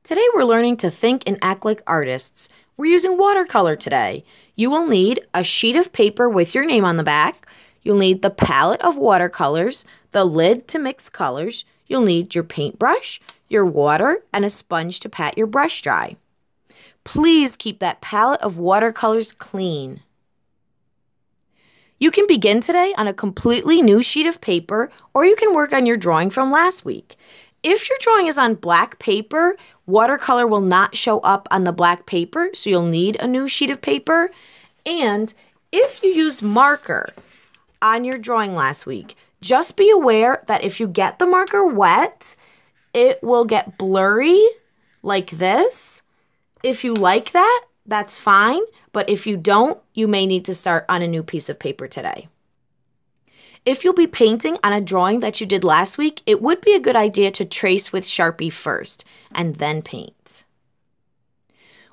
Today we're learning to think and act like artists. We're using watercolor today. You will need a sheet of paper with your name on the back. You'll need the palette of watercolors, the lid to mix colors. You'll need your paintbrush, your water, and a sponge to pat your brush dry. Please keep that palette of watercolors clean. You can begin today on a completely new sheet of paper, or you can work on your drawing from last week. If your drawing is on black paper, watercolor will not show up on the black paper, so you'll need a new sheet of paper. And if you used marker on your drawing last week, just be aware that if you get the marker wet, it will get blurry like this. If you like that, that's fine, but if you don't, you may need to start on a new piece of paper today. If you'll be painting on a drawing that you did last week, it would be a good idea to trace with Sharpie first and then paint.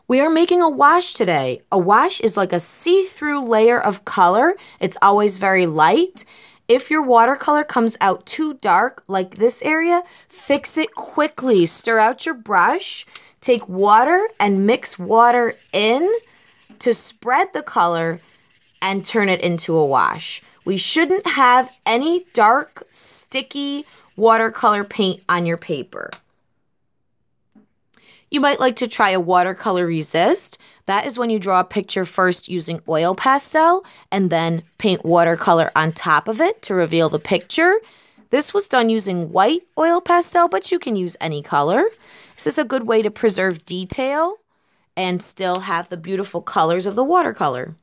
We are making a wash today. A wash is like a see-through layer of color. It's always very light. If your watercolor comes out too dark, like this area, fix it quickly. Stir out your brush, take water and mix water in to spread the color and turn it into a wash. We shouldn't have any dark, sticky watercolor paint on your paper. You might like to try a watercolor resist. That is when you draw a picture first using oil pastel and then paint watercolor on top of it to reveal the picture. This was done using white oil pastel, but you can use any color. This is a good way to preserve detail and still have the beautiful colors of the watercolor.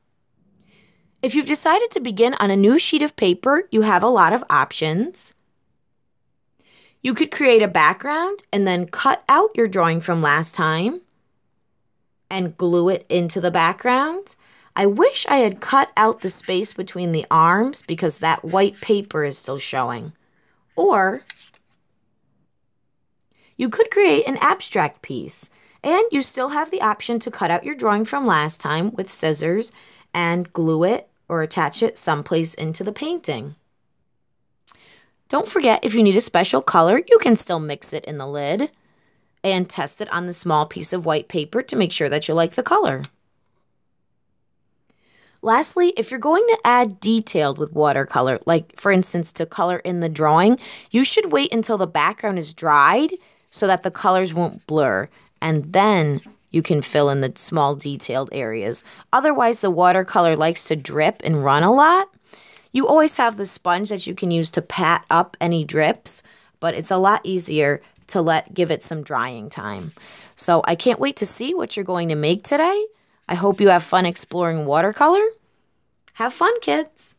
If you've decided to begin on a new sheet of paper, you have a lot of options. You could create a background and then cut out your drawing from last time and glue it into the background. I wish I had cut out the space between the arms because that white paper is still showing. Or you could create an abstract piece, and you still have the option to cut out your drawing from last time with scissors and glue it or attach it someplace into the painting. Don't forget, if you need a special color, you can still mix it in the lid and test it on the small piece of white paper to make sure that you like the color. Lastly, if you're going to add detail with watercolor, like for instance to color in the drawing, you should wait until the background is dried so that the colors won't blur, and then you can fill in the small detailed areas. Otherwise, the watercolor likes to drip and run a lot. You always have the sponge that you can use to pat up any drips, but it's a lot easier to give it some drying time. So I can't wait to see what you're going to make today. I hope you have fun exploring watercolor. Have fun, kids!